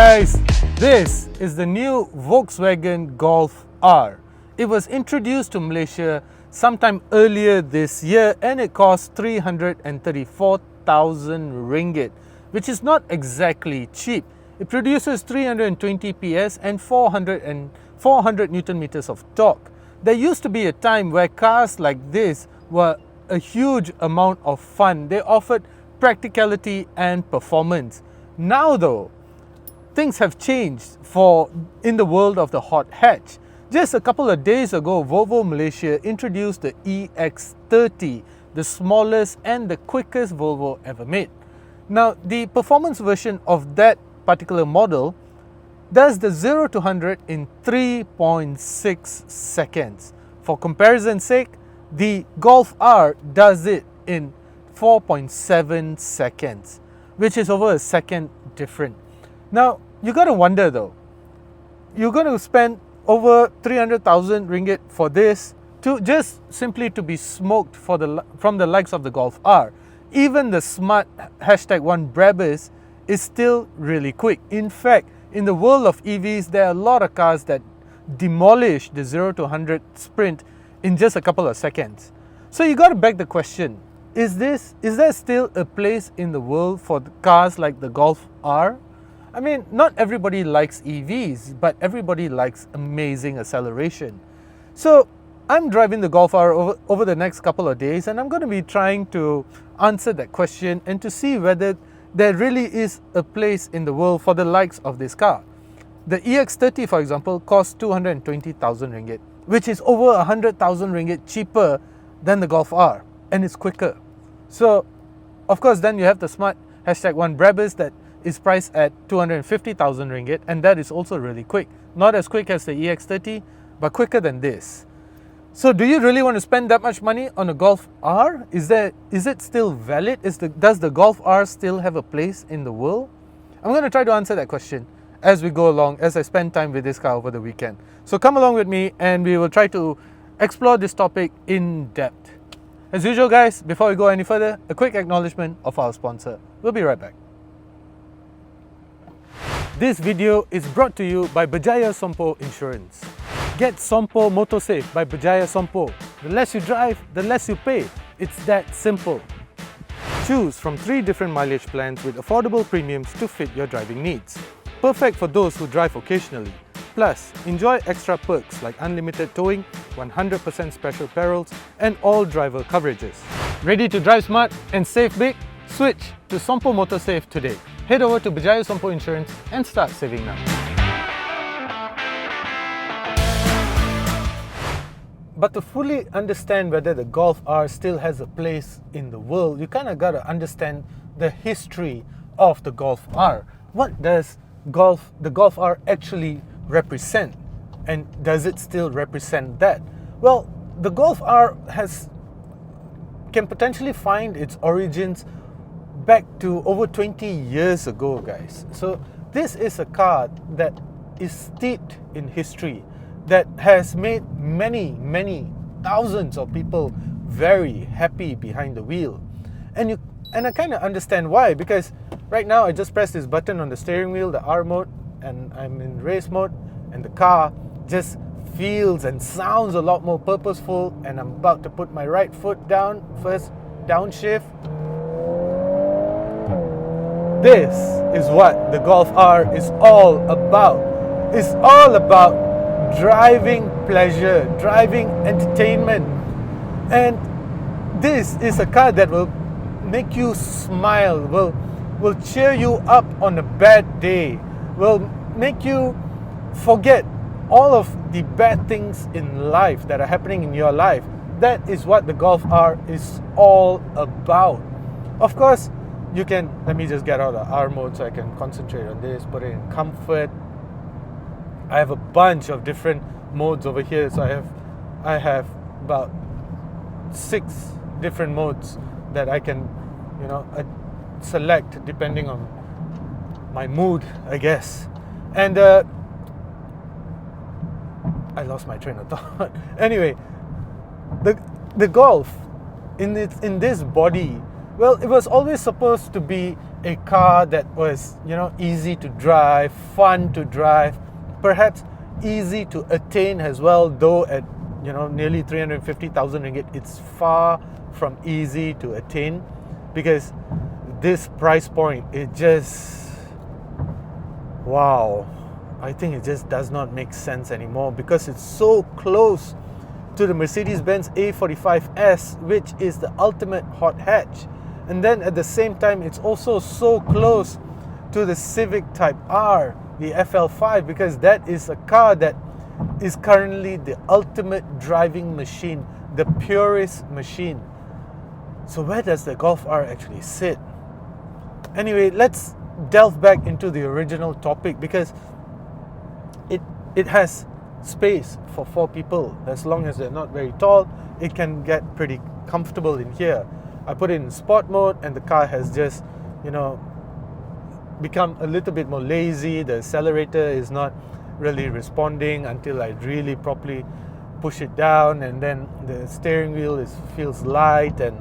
guys, this is the new Volkswagen Golf R. It was introduced to Malaysia sometime earlier this year and it cost 334,000 ringgit, which is not exactly cheap. It produces 320 PS and 400 Newton meters of torque. There used to be a time where cars like this were a huge amount of fun. They offered practicality and performance. Now though, things have changed in the world of the hot hatch. Just a couple of days ago, Volvo Malaysia introduced the EX30, the smallest and the quickest Volvo ever made. Now, the performance version of that particular model does the 0 to 100 in 3.6 seconds. For comparison's sake, the Golf R does it in 4.7 seconds, which is over a second different. Now, you got to wonder though, you're going to spend over 300,000 ringgit for this to just simply to be smoked from the likes of the Golf R. Even the smart #1 Brabus is still really quick. In fact, in the world of EVs, there are a lot of cars that demolish the 0 to 100 sprint in just a couple of seconds. So you got to beg the question, is there still a place in the world for cars like the Golf R? I mean, not everybody likes EVs, but everybody likes amazing acceleration. So I'm driving the Golf R over the next couple of days, and I'm going to be trying to answer that question and to see whether there really is a place in the world for the likes of this car. The EX30, for example, costs 220,000 ringgit, which is over 100,000 ringgit cheaper than the Golf R, and it's quicker. So, of course, then you have the smart #1 Brabus that is priced at 250,000 ringgit, and that is also really quick. Not as quick as the EX30, but quicker than this. So do you really want to spend that much money on a Golf R? Is it still valid? Does the Golf R still have a place in the world? I'm going to try to answer that question as we go along, as I spend time with this car over the weekend. So come along with me and we will try to explore this topic in depth. As usual guys, before we go any further, a quick acknowledgement of our sponsor. We'll be right back. This video is brought to you by Berjaya Sompo Insurance. Get Sompo Motosafe by Berjaya Sompo. The less you drive, the less you pay. It's that simple. Choose from 3 different mileage plans with affordable premiums to fit your driving needs. Perfect for those who drive occasionally. Plus, enjoy extra perks like unlimited towing, 100% special perils, and all driver coverages. Ready to drive smart and save big? Switch to Sompo Motosafe today. Head over to Berjaya Sompo Insurance and start saving now. But to fully understand whether the Golf R still has a place in the world, you kind of got to understand the history of the Golf R. What does the Golf R actually represent? And does it still represent that? Well, the Golf R can potentially find its origins back to over 20 years ago, guys. So this is a car that is steeped in history, that has made many thousands of people very happy behind the wheel. And I kind of understand why, because right now I just press this button on the steering wheel, the R mode, and I'm in race mode, and the car just feels and sounds a lot more purposeful, and I'm about to put my right foot down, first downshift. This is what the Golf R is all about. It's all about driving pleasure, driving entertainment. And this is a car that will make you smile, will cheer you up on a bad day, will make you forget all of the bad things in life that are happening in your life. That is what the Golf R is all about. Of course, let me just get out of R mode so I can concentrate on this, put it in comfort. I have a bunch of different modes over here, so I have about 6 different modes that I can, select depending on my mood, I guess. And I lost my train of thought. Anyway, the Golf in this body Well, it was always supposed to be a car that was, easy to drive, fun to drive, perhaps easy to attain as well, though at, nearly 350,000 ringgit, it's far from easy to attain, because this price point, it just, wow, I think it just does not make sense anymore, because it's so close to the Mercedes-Benz A45S, which is the ultimate hot hatch. And then at the same time, it's also so close to the Civic Type R, the FL5, because that is a car that is currently the ultimate driving machine, the purest machine. So where does the Golf R actually sit? Anyway, let's delve back into the original topic, because it has space for 4 people. As long as they're not very tall, it can get pretty comfortable in here. I put it in sport mode, and the car has just, become a little bit more lazy. The accelerator is not really responding until I really properly push it down, and then the steering wheel feels light, and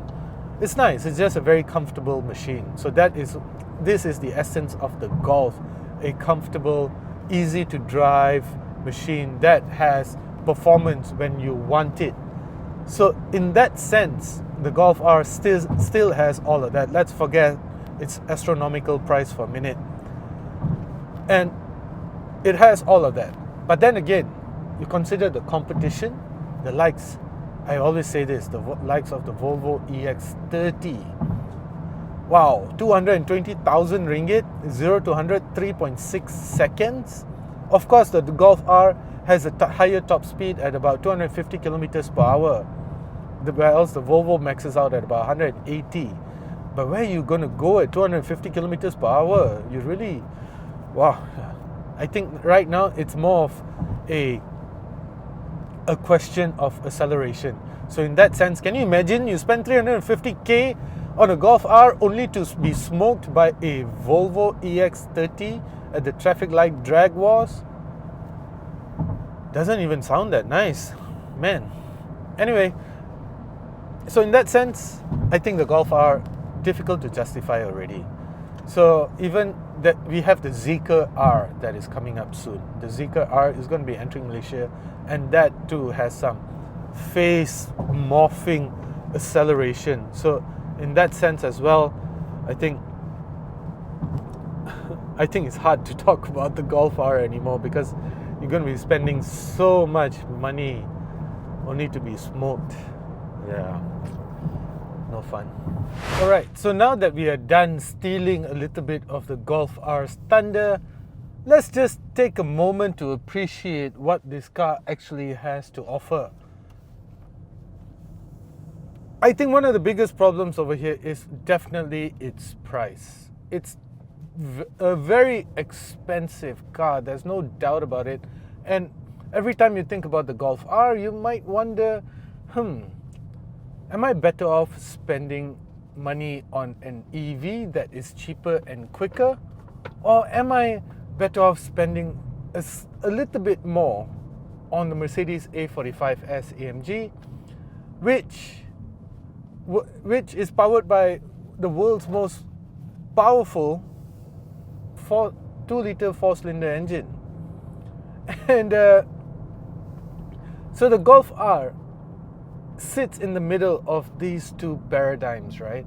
it's nice. It's just a very comfortable machine. So this is the essence of the Golf, a comfortable, easy to drive machine that has performance when you want it. So in that sense, the Golf R still has all of that. Let's forget its astronomical price for a minute. And it has all of that. But then again, you consider the competition, the likes, I always say this, the likes of the Volvo EX30. Wow, 220,000 ringgit, 0 to 100, 3.6 seconds. Of course, the Golf R has a higher top speed at about 250 kilometers per hour. Where else the Volvo maxes out at about 180. But where are you going to go at 250 kilometers per hour? You really, wow. I think right now it's more of a question of acceleration. So in that sense, can you imagine you spend 350k on a Golf R only to be smoked by a Volvo EX30 at the traffic light drag wars? Doesn't even sound that nice, man. Anyway, so in that sense, I think the Golf R difficult to justify already. So even that we have the Zeekr R that is coming up soon. The Zeekr R is going to be entering Malaysia, and that too has some face morphing acceleration. So in that sense as well, I think it's hard to talk about the Golf R anymore, because you're going to be spending so much money only to be smoked. Yeah, no fun. Alright, so now that we are done stealing a little bit of the Golf R's thunder, let's just take a moment to appreciate what this car actually has to offer. I think one of the biggest problems over here is definitely its price. It's a very expensive car, there's no doubt about it. And every time you think about the Golf R, you might wonder, am I better off spending money on an EV that is cheaper and quicker? Or am I better off spending a little bit more on the Mercedes A45S AMG, which is powered by the world's most powerful 2-liter 4-cylinder engine? And so the Golf R sits in the middle of these two paradigms, right?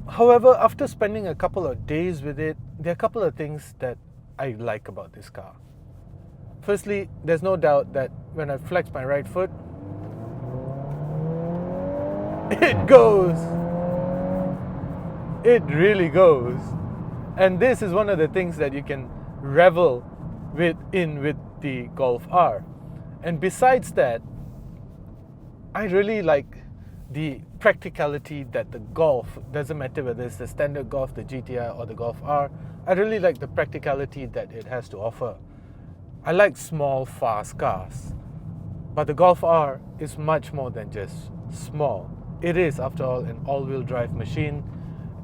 However, after spending a couple of days with it, there are a couple of things that I like about this car. Firstly, there's no doubt that when I flex my right foot, it goes. It really goes. And this is one of the things that you can revel with the Golf R. And besides that, I really like the practicality that the Golf, doesn't matter whether it's the standard Golf, the GTI or the Golf R, I really like the practicality that it has to offer. I like small, fast cars, but the Golf R is much more than just small. It is, after all, an all-wheel drive machine,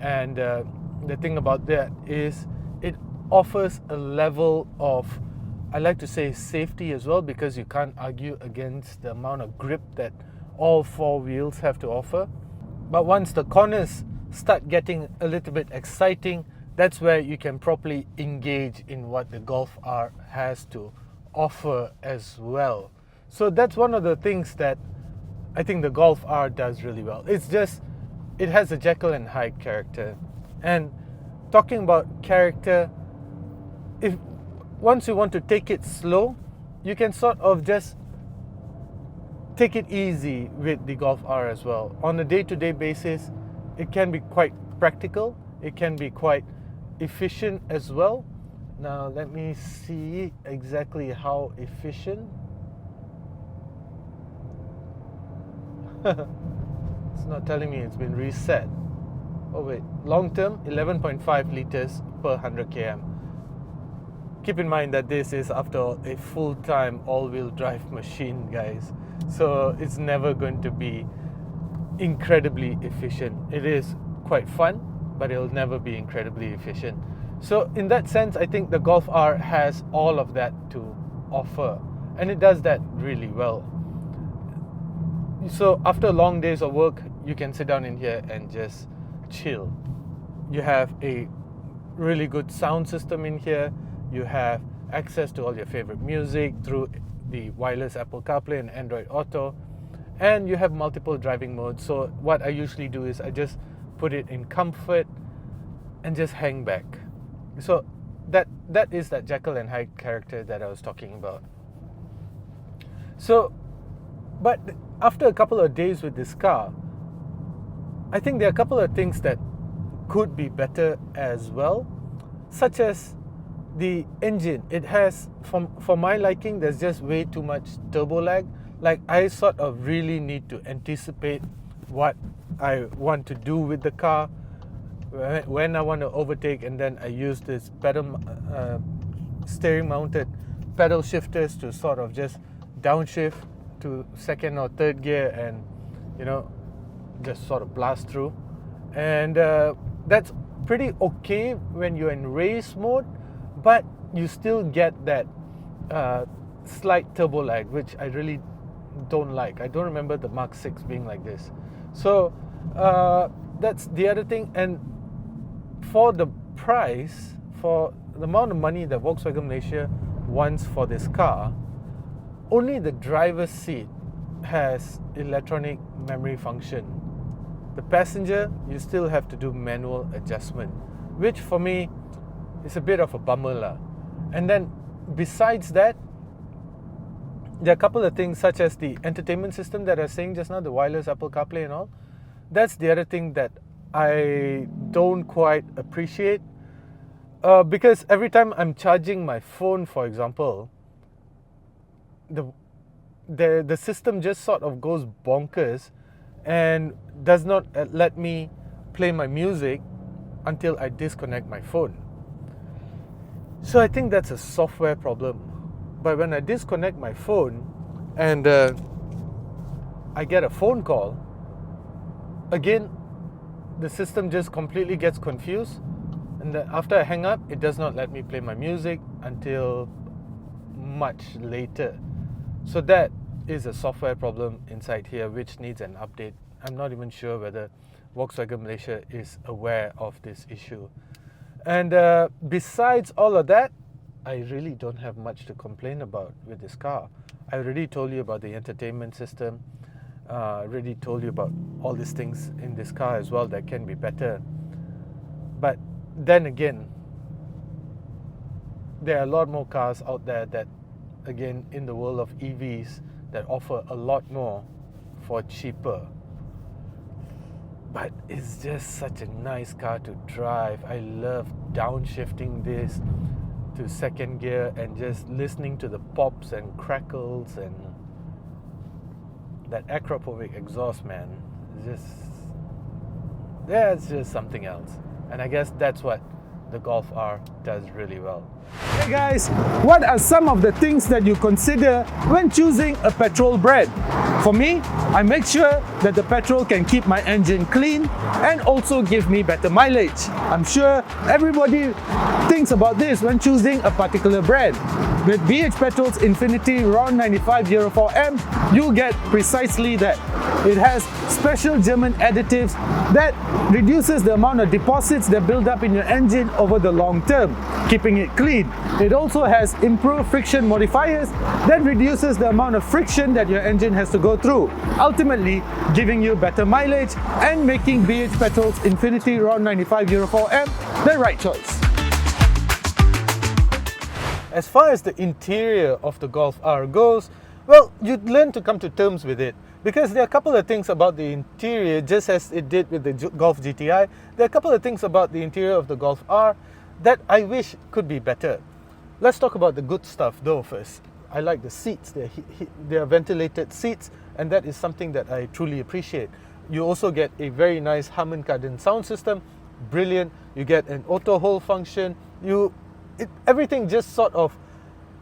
and the thing about that is it offers a level of, I like to say, safety as well, because you can't argue against the amount of grip that all 4 wheels have to offer. But once the corners start getting a little bit exciting, that's where you can properly engage in what the Golf R has to offer as well. So that's one of the things that I think the Golf R does really well. It's just, it has a Jekyll and Hyde character. And talking about character, if once you want to take it slow, you can sort of just take it easy with the Golf R as well. On a day-to-day basis, it can be quite practical. It can be quite efficient as well. Now let me see exactly how efficient. It's not telling me it's been reset. Oh wait, long term 11.5 liters per 100 km. Keep in mind that this is after a full-time all-wheel drive machine, guys. So it's never going to be incredibly efficient. It is quite fun, but it'll never be incredibly efficient. So in that sense, I think the Golf R has all of that to offer, and it does that really well. So after long days of work, you can sit down in here and just chill. You have a really good sound system in here. You have access to all your favorite music through the wireless Apple CarPlay and Android Auto, and you have multiple driving modes. So what I usually do is I just put it in comfort and just hang back. So that is that Jekyll and Hyde character that I was talking about. So, but after a couple of days with this car, I think there are a couple of things that could be better as well, such as the engine. It has, for my liking, there's just way too much turbo lag. Like, I sort of really need to anticipate what I want to do with the car when I want to overtake, and then I use this steering mounted pedal shifters to sort of just downshift to second or third gear and, you know, just sort of blast through. And that's pretty okay when you're in race mode, but you still get that slight turbo lag, which I really don't like. I don't remember the Mark 6 being like this. So that's the other thing. And for the price, for the amount of money that Volkswagen Malaysia wants for this car, only the driver's seat has electronic memory function. The passenger, you still have to do manual adjustment, which for me is a bit of a bummer lah. And then besides that, there are a couple of things such as the entertainment system that I was saying just now, the wireless Apple CarPlay and all. That's the other thing that I don't quite appreciate, because every time I'm charging my phone, for example, the system just sort of goes bonkers and does not let me play my music until I disconnect my phone. So I think that's a software problem. But when I disconnect my phone and I get a phone call, again, the system just completely gets confused, and then after I hang up, it does not let me play my music until much later. So that is a software problem inside here which needs an update. I'm not even sure whether Volkswagen Malaysia is aware of this issue. And besides all of that, I really don't have much to complain about with this car. I already told you about the entertainment system. I already told you about all these things in this car as well that can be better. But then again, there are a lot more cars out there that, again, in the world of EVs, that offer a lot more for cheaper. But it's just such a nice car to drive. I love downshifting this to second gear and just listening to the pops and crackles and that acrophobic exhaust, man. It's just something else. And I guess that's what the Golf R does really well. Hey guys, what are some of the things that you consider when choosing a petrol brand? For me, I make sure that the petrol can keep my engine clean and also give me better mileage. I'm sure everybody thinks about this when choosing a particular brand. With BH Petrol's Infinity RON 95 Euro 4M, you get precisely that. It has special German additives that reduces the amount of deposits that build up in your engine over the long term, keeping it clean. It also has improved friction modifiers that reduces the amount of friction that your engine has to go through, ultimately giving you better mileage and making BH Petrol's Infinity RON 95 Euro 4M the right choice. As far as the interior of the Golf R goes, well, you'd learn to come to terms with it, because there are a couple of things about the interior, just as it did with the Golf GTI. There are a couple of things about the interior of the Golf R that I wish could be better. Let's talk about the good stuff though first. I like the seats. They are ventilated seats, and that is something that I truly appreciate. You also get a very nice Harman Kardon sound system, brilliant. You get an auto hold function. Everything just sort of,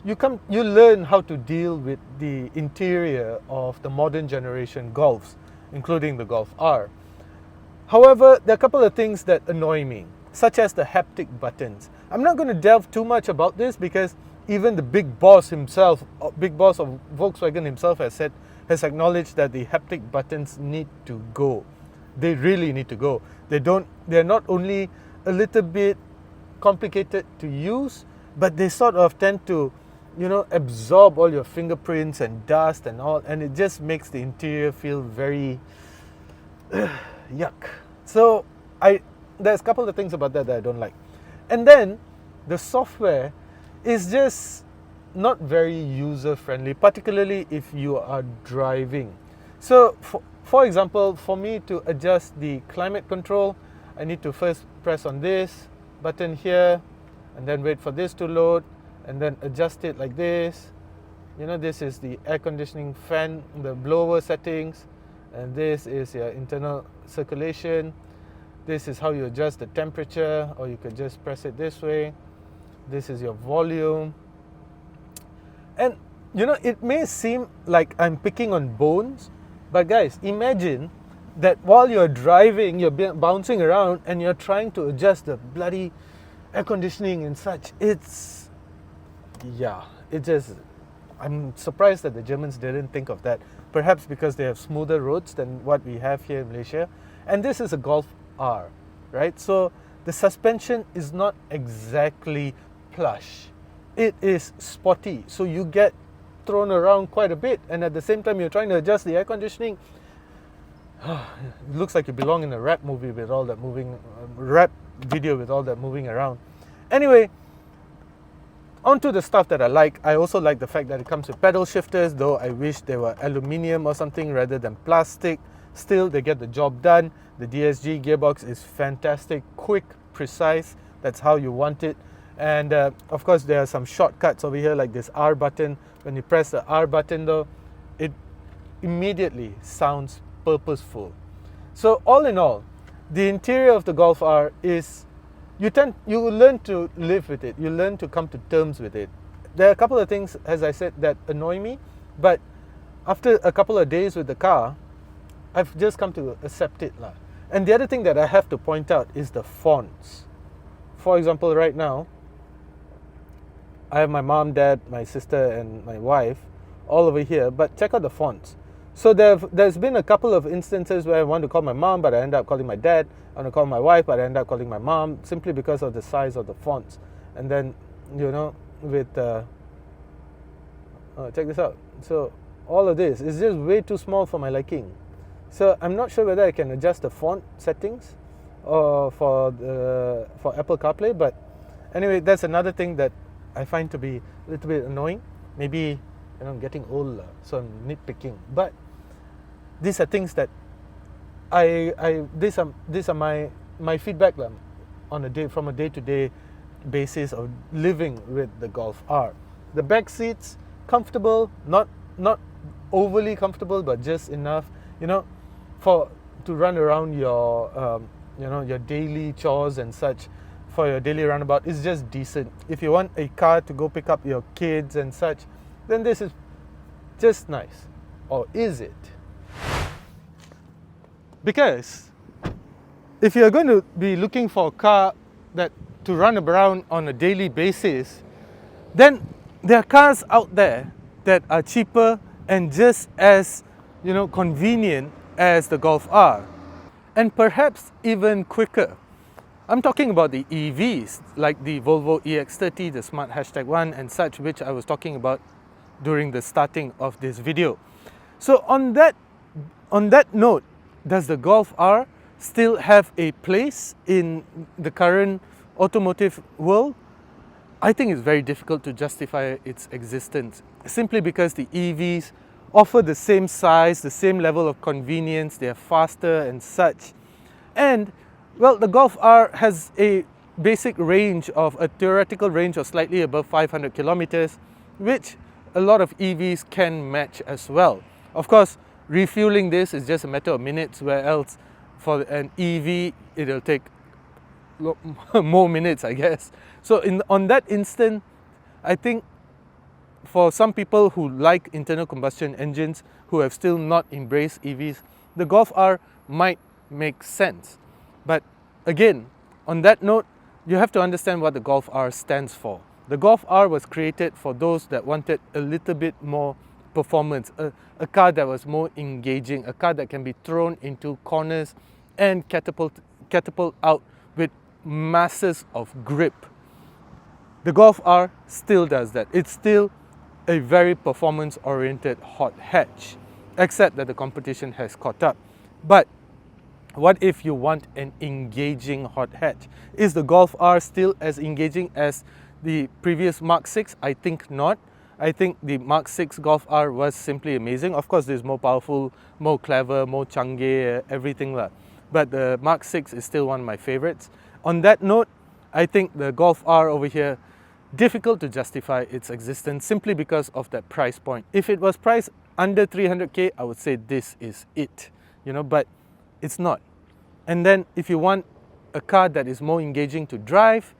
you learn how to deal with the interior of the modern generation Golfs, including the Golf R. However, there are a couple of things that annoy me, such as the haptic buttons. I'm not going to delve too much about this because even the big boss himself, big boss of Volkswagen himself has acknowledged that the haptic buttons need to go. They really need to go. They're not only a little bit complicated to use, but they sort of tend to, absorb all your fingerprints and dust and all, and it just makes the interior feel very yuck. So there's a couple of things about that I don't like. And then the software is just not very user friendly, particularly if you are driving. So for example, for me to adjust the climate control, I need to first press on this button here and then wait for this to load and then adjust it like this. This is the air conditioning fan, the blower settings, and this is your internal circulation. This is how you adjust the temperature, or you could just press it this way. This is your volume. And it may seem like I'm picking on bones, but guys, imagine that while you're driving, you're bouncing around and you're trying to adjust the bloody air conditioning and such. I'm surprised that the Germans didn't think of that. Perhaps because they have smoother roads than what we have here in Malaysia. And this is a Golf R, right? So the suspension is not exactly plush. It is spotty. So you get thrown around quite a bit. And at the same time, you're trying to adjust the air conditioning. It looks like you belong in a rap movie with all that moving, rap video with all that moving around. Anyway, onto the stuff that I like. I also like the fact that it comes with pedal shifters, though I wish they were aluminium or something rather than plastic. Still, they get the job done. The DSG gearbox is fantastic, quick, precise. That's how you want it. And of course, there are some shortcuts over here, like this R button. When you press the R button though, it immediately sounds purposeful. So all in all, the interior of the Golf R is, you learn to live with it. You learn to come to terms with it. There are a couple of things, as I said, that annoy me, but after a couple of days with the car, I've just come to accept it. And the other thing that I have to point out is the fonts. For example, right now, I have my mom, dad, my sister, and my wife all over here, but check out the fonts. So there's been a couple of instances where I want to call my mom, but I end up calling my dad. I want to call my wife, but I end up calling my mom, simply because of the size of the fonts. And then, with check this out. So all of this is just way too small for my liking. So I'm not sure whether I can adjust the font settings for Apple CarPlay, but anyway, that's another thing that I find to be a little bit annoying. Maybe I'm getting old, so I'm nitpicking. But these are things that these are my feedback from a day-to-day basis of living with the Golf R. The back seats, comfortable, not overly comfortable, but just enough, to run around your your daily chores and such. For your daily runabout, it's just decent. If you want a car to go pick up your kids and such, then this is just nice. Or is it? Because if you're going to be looking for a car to run around on a daily basis, then there are cars out there that are cheaper and just as, convenient as the Golf R, and perhaps even quicker. I'm talking about the EVs, like the Volvo EX30, the Smart #1 and such, which I was talking about during the starting of this video. So on that note, does the Golf R still have a place in the current automotive world? I think it's very difficult to justify its existence, simply because the EVs offer the same size, the same level of convenience, they are faster and such. And, well, the Golf R has a basic range a theoretical range of slightly above 500 kilometers, which a lot of EVs can match as well. Of course, refueling this is just a matter of minutes, where else for an EV, it'll take more minutes, I guess. So on that instant, I think for some people who like internal combustion engines, who have still not embraced EVs, the Golf R might make sense. But again, on that note, you have to understand what the Golf R stands for. The Golf R was created for those that wanted a little bit more performance, a car that was more engaging, a car that can be thrown into corners and catapult out with masses of grip. The Golf R still does that. It's still a very performance-oriented hot hatch, except that the competition has caught up. But what if you want an engaging hot hatch? Is the Golf R still as engaging as the previous Mark 6? I think not. I think the Mark 6 Golf R was simply amazing. Of course, it's more powerful, more clever, more changgih, everything lah. But the Mark 6 is still one of my favorites. On that note, I think the Golf R over here, difficult to justify its existence simply because of that price point. If it was priced under 300k, I would say this is it, but it's not. And then if you want a car that is more engaging to drive,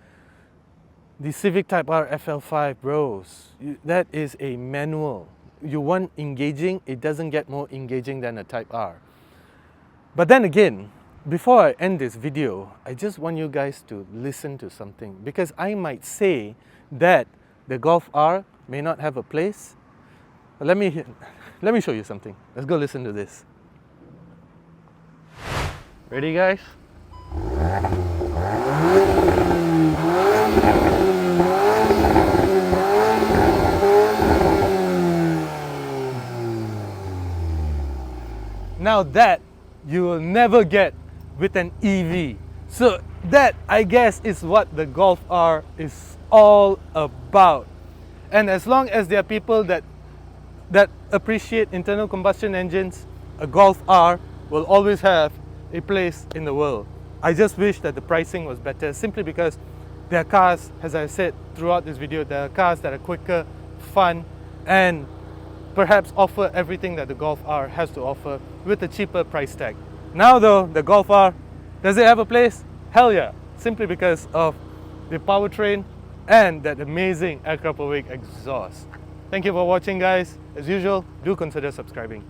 the Civic Type R FL5, bros, that is a manual. You want engaging, it doesn't get more engaging than a Type R. But then again, before I end this video, I just want you guys to listen to something, because I might say that the Golf R may not have a place. But let me show you something. Let's go listen to this. Ready, guys? Now that you will never get with an EV. So that, I guess, is what the Golf R is all about. And as long as there are people that appreciate internal combustion engines, a Golf R will always have a place in the world. I just wish that the pricing was better, simply because there are cars, as I said throughout this video, there are cars that are quicker, fun, and perhaps offer everything that the Golf R has to offer with a cheaper price tag. Now though, the Golf R, does it have a place? Hell yeah, simply because of the powertrain and that amazing aircraft awake exhaust. Thank you for watching, guys. As usual, do consider subscribing.